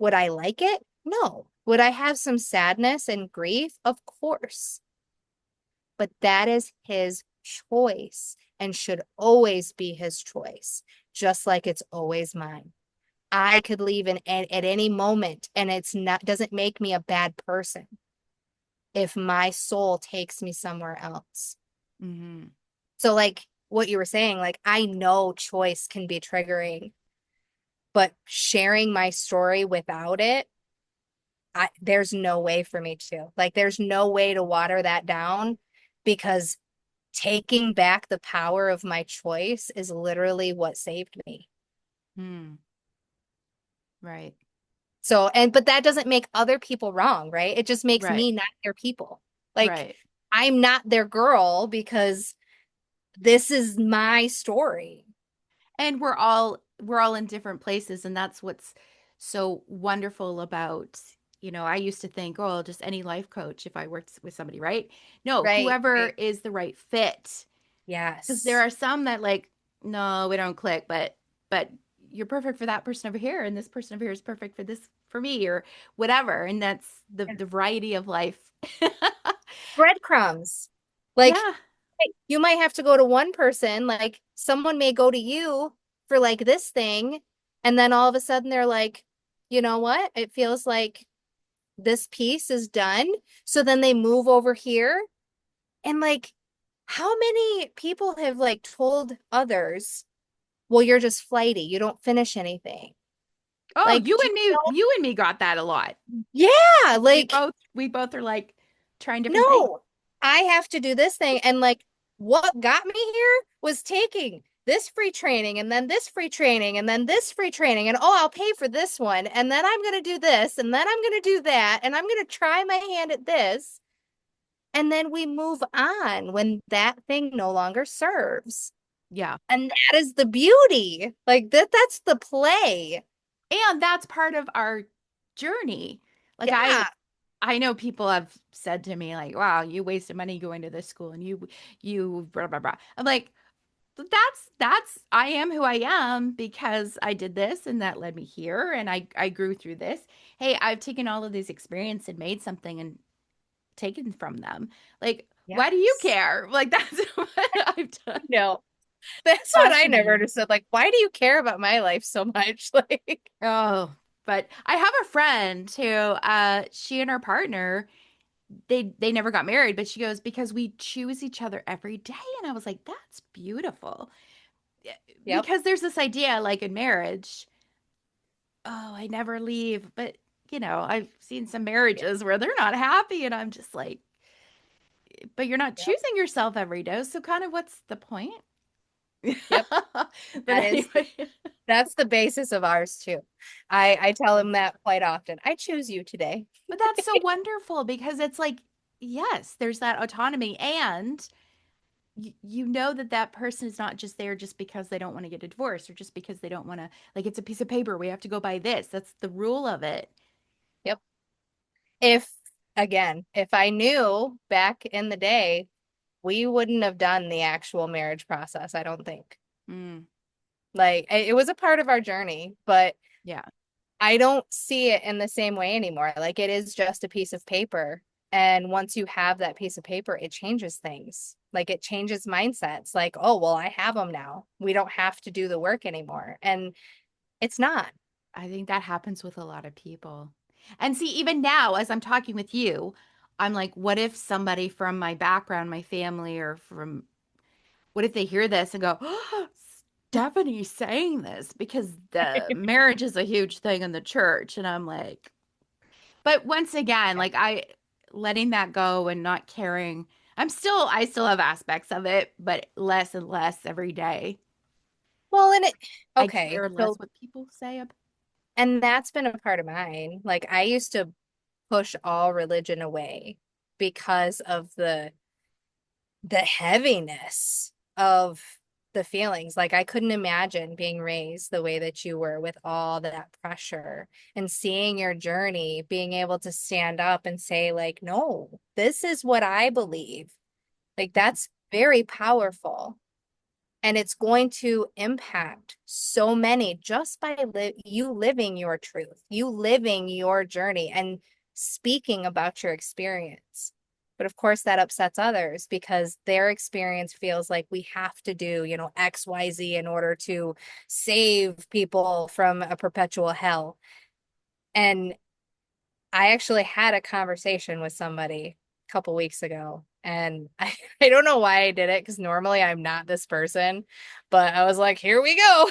Would I like it? No. Would I have some sadness and grief? Of course. But that is his choice and should always be his choice, just like it's always mine. I could leave at any moment and it's not doesn't make me a bad person if my soul takes me somewhere else. Mm-hmm. So like what you were saying, like I know choice can be triggering, but sharing my story without it, there's no way for me to. Like there's no way to water that down because taking back the power of my choice is literally what saved me. Mm. Right. So, but that doesn't make other people wrong, right? It just makes Right. me not their people. Like Right. I'm not their girl because this is my story. And we're all in different places, and that's what's so wonderful about, I used to think, oh, just any life coach if I worked with somebody, right? No, Right, whoever right. is the right fit. Because there Yes. are some that like, no, we don't click, but you're perfect for that person over here, and this person over here is perfect for this for me, or whatever. And that's the variety of life. Breadcrumbs. Like Yeah. you might have to go to one person, like someone may go to you for like this thing, and then all of a sudden they're like, you know what? It feels like this piece is done. So then they move over here and like how many people have like told others, well, you're just flighty, you don't finish anything. Oh, Like, do you and me got that a lot. yeah, We like, both are like trying different things. no, I have to do this thing. And like, what got me here was taking this free training and then this free training and then this free training. And oh, I'll pay for this one. And then I'm going to do this and then I'm going to do that. And I'm going to try my hand at this. And then we move on when that thing no longer serves. Yeah. And that is the beauty. Like that's the play. And that's part of our journey. Like Yeah. I know people have said to me like, "Wow, you wasted money going to this school and you blah blah blah." I'm like, that's I am who I am because I did this and that led me here and I grew through this. Hey, I've taken all of these experience and made something and taken from them. Like, why do you Yes. care? Like that's what I've done. No, that's what I never Fascinating. understood. Like, why do you care about my life so much? Like, Oh, but I have a friend who she and her partner they never got married, but she goes because we choose each other every day and I was like that's beautiful. yep, Because there's this idea like in marriage, oh, I never leave, but I've seen some yep, marriages where they're not happy and I'm just like but you're not yep, choosing yourself every day, so kind of what's the point? yep. But That is, anyway, that's the basis of ours too. I tell him that quite often. I choose you today. but that's so wonderful because it's like, yes, there's that autonomy, and you know that that person is not just there just because they don't want to get a divorce or just because they don't want to, like, it's a piece of paper. We have to go by this. That's the rule of it. Yep. If again, if I knew back in the day, we wouldn't have done the actual marriage process, I don't think. Mm, Like it was a part of our journey, but yeah. I don't see it in the same way anymore. Like it is just a piece of paper. And once you have that piece of paper, it changes things. Like it changes mindsets. Like, oh, well, I have them now. We don't have to do the work anymore. And it's not. I think that happens with a lot of people. And see, even now, as I'm talking with you, I'm like, what if somebody from my background, my family, or from what if they hear this and go, oh, Stephanie's saying this because the marriage is a huge thing in the church. And I'm like, but once again, Yeah. like letting that go and not caring. I still have aspects of it, but less and less every day. Well, and it, I okay. care less So, what people say. and that's been a part of mine. Like I used to push all religion away because of the heaviness of the feelings. Like I couldn't imagine being raised the way that you were with all that pressure and seeing your journey, being able to stand up and say, like, no, this is what I believe. Like that's very powerful. And it's going to impact so many just by you living your truth, you living your journey and speaking about your experience. But of course, that upsets others because their experience feels like we have to do, XYZ in order to save people from a perpetual hell. And I actually had a conversation with somebody a couple weeks ago, and I don't know why I did it because normally I'm not this person, but I was like, here we go.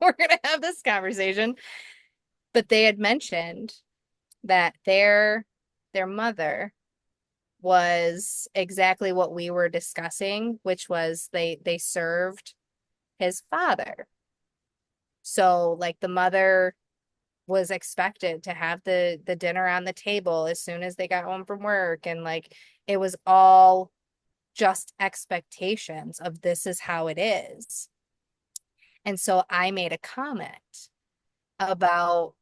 We're gonna have this conversation. But they had mentioned that their mother was exactly what we were discussing, which was they served his father. So like the mother was expected to have the dinner on the table as soon as they got home from work, and like it was all just expectations of this is how it is. And so I made a comment about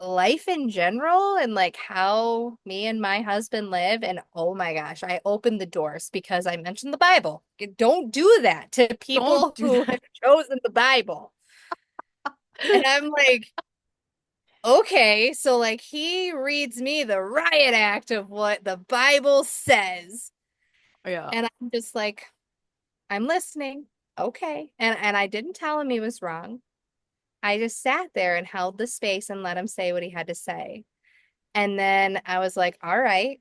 life in general and like how me and my husband live, and oh my gosh, I opened the doors because I mentioned the Bible. Don't do that to Don't people do who have that. chosen the Bible. And I'm like, okay, so like he reads me the riot act of what the Bible says. Yeah. And I'm just like, I'm listening. Okay. And I didn't tell him he was wrong. I just sat there and held the space and let him say what he had to say. And then I was like, all right.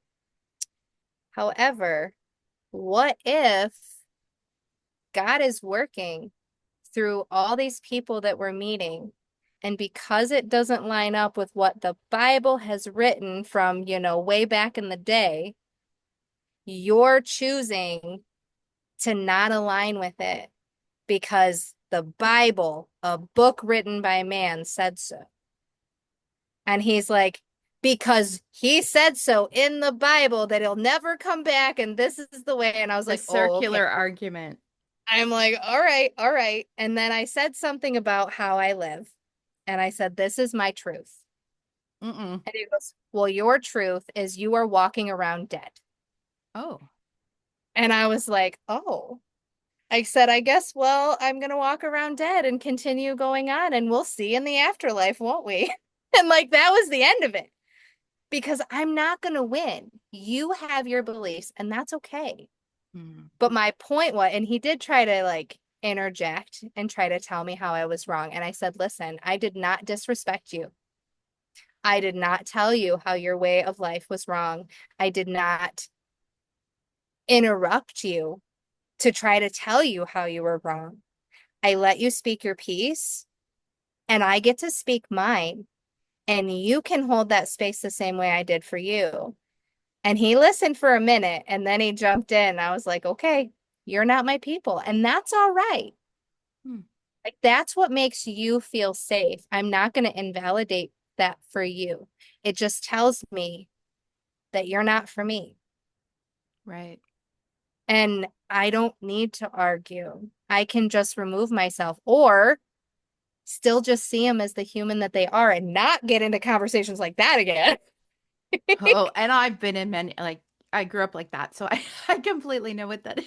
However, what if God is working through all these people that we're meeting? And because it doesn't line up with what the Bible has written from, way back in the day, you're choosing to not align with it because the Bible, a book written by man, said so. And he's like, because he said so in the Bible that he'll never come back and this is the way. And I was The like, oh, okay. circular argument. I'm like, all right, all right. And then I said something about how I live. And I said, this is my truth. Mm-mm. And he goes, well, your truth is you are walking around dead. Oh. And I was like, oh. I said, I guess, well, I'm going to walk around dead and continue going on, and we'll see in the afterlife, won't we? And like, that was the end of it because I'm not going to win. You have your beliefs, and that's okay. Mm. But my point was, and he did try to like interject and try to tell me how I was wrong. And I said, listen, I did not disrespect you. I did not tell you how your way of life was wrong. I did not interrupt you to try to tell you how you were wrong. I let you speak your piece and I get to speak mine. And you can hold that space the same way I did for you. And he listened for a minute and then he jumped in. I was like, okay, you're not my people. And that's all right. Hmm. Like, that's what makes you feel safe. I'm not going to invalidate that for you. It just tells me that you're not for me. Right. And I don't need to argue. I can just remove myself or still just see them as the human that they are and not get into conversations like that again. Oh, and I've been in many, like, I grew up like that, so I completely know what that is.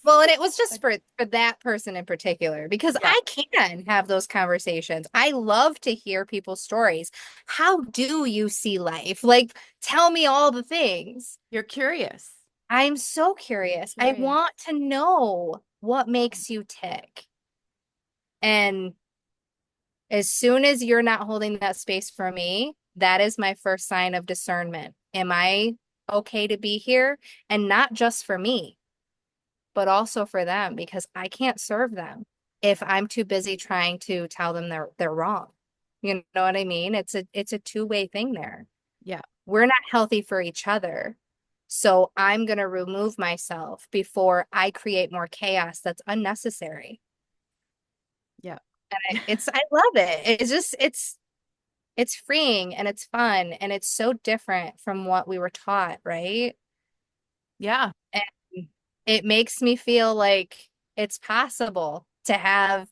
Well, and it was just for that person in particular, because Yeah, I can have those conversations. I love to hear people's stories. How do you see life? Like, tell me all the things. you're curious. I'm so You're curious. I curious. want to know what makes you tick. And as soon as you're not holding that space for me, that is my first sign of discernment. Am I okay to be here? And not just for me, but also for them, because I can't serve them if I'm too busy trying to tell them they're wrong. You know what I mean? It's a two-way thing there. Yeah, We're not healthy for each other. So I'm going to remove myself before I create more chaos that's unnecessary. yeah. And I love it. It's freeing and it's fun and it's so different from what we were taught, right? Yeah, And it makes me feel like it's possible to have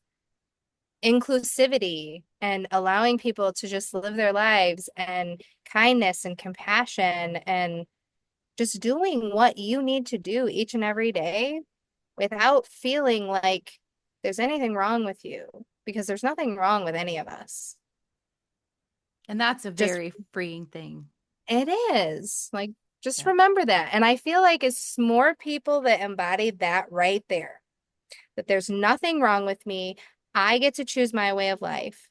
inclusivity and allowing people to just live their lives and kindness and compassion and just doing what you need to do each and every day without feeling like there's anything wrong with you because there's nothing wrong with any of us. and that's a Just very freeing thing. it is like just Yeah, remember that. And I feel like it's more people that embody that right there, that there's nothing wrong with me. I get to choose my way of life.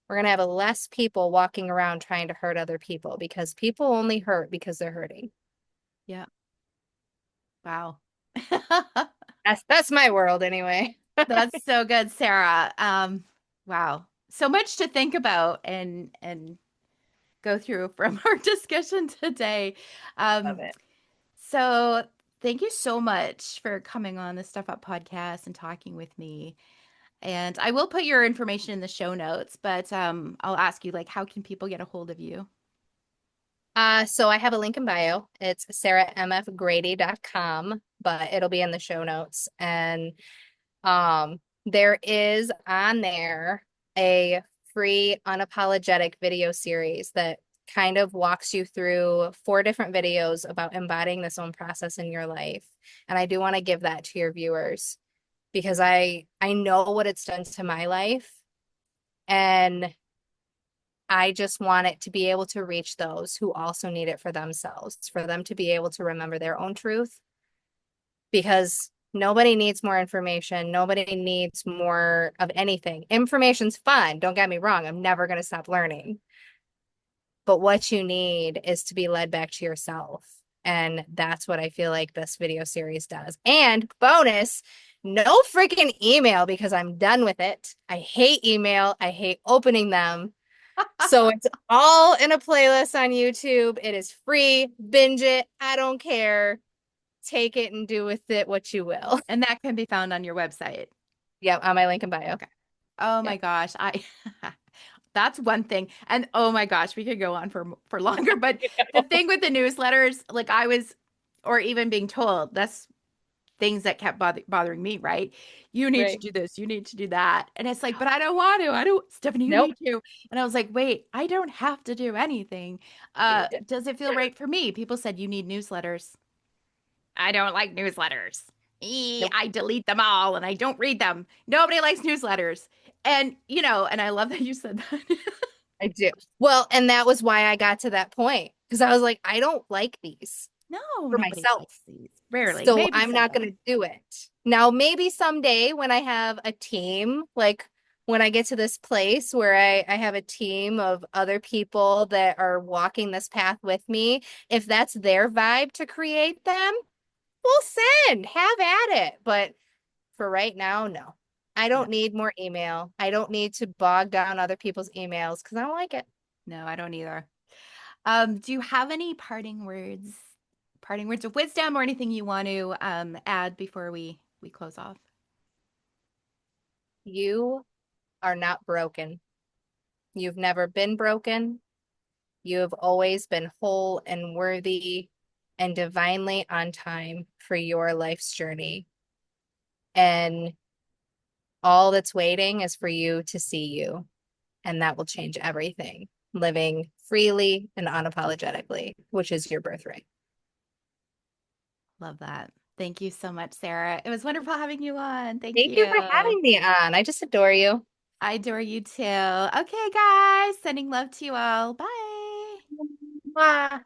We're going to have less people walking around trying to hurt other people because people only hurt because they're hurting. yeah. Wow. That's my world anyway. That's so good, Sarah. Wow. So much to think about and go through from our discussion today. Love Um, it. so thank you so much for coming on the Stuff Up podcast and talking with me. And I will put your information in the show notes, but I'll ask you like how can people get a hold of you? So I have a link in bio. It's sarahmfgrady.com, but it'll be in the show notes. And there is on there a free unapologetic video series that kind of walks you through 4 different videos about embodying this own process in your life. And I do want to give that to your viewers because I know what it's done to my life. And I just want it to be able to reach those who also need it for themselves, for them to be able to remember their own truth because nobody needs more information. Nobody needs more of anything. Information's fun. Don't get me wrong. I'm never going to stop learning. But what you need is to be led back to yourself And that's what I feel like this video series does. And bonus, no freaking email because I'm done with it. I hate email. I hate opening them. So it's all in a playlist on YouTube. It is free. Binge it. I don't care. Take it and do with it what you will. And that can be found on your website. Yep, on my link in bio. Okay. Oh my Yep. gosh, I that's one thing. And oh my gosh, we could go on for longer, but the thing with the newsletters, like I was or even being told, that's things that kept bothering me, right? You need to Right. do this, you need to do that. And it's like, but I don't want to. I don't, Stephanie, you Nope. need to. And I was like, wait, I don't have to do anything. You did. Does it feel right for me? People said you need newsletters. I don't like newsletters. Nope. I delete them all and I don't read them. Nobody likes newsletters. And, and I love that you said that. I do. Well, and that was why I got to that point because I was like, I don't like these No, for nobody myself. likes these. Rarely, So maybe I'm not someone. going to do it. Now, maybe someday when I have a team, like when I get to this place where I have a team of other people that are walking this path with me, if that's their vibe to create them, we'll send, have at it. But for right now, no. I No, don't need more email. I don't need to bog down other people's emails because I don't like it. no, I don't either. Do you have any parting words of wisdom or anything you want to add before we close off? You are not broken. You've never been broken. You have always been whole and worthy and divinely on time for your life's journey. And all that's waiting is for you to see you. And that will change everything. Living freely and unapologetically, which is your birthright. Love that. Thank you so much, Sarah. It was wonderful having you on. Thank Thank you you. for having me on. I just adore you. I adore you too. Okay, guys, sending love to you all. Bye. Mwah.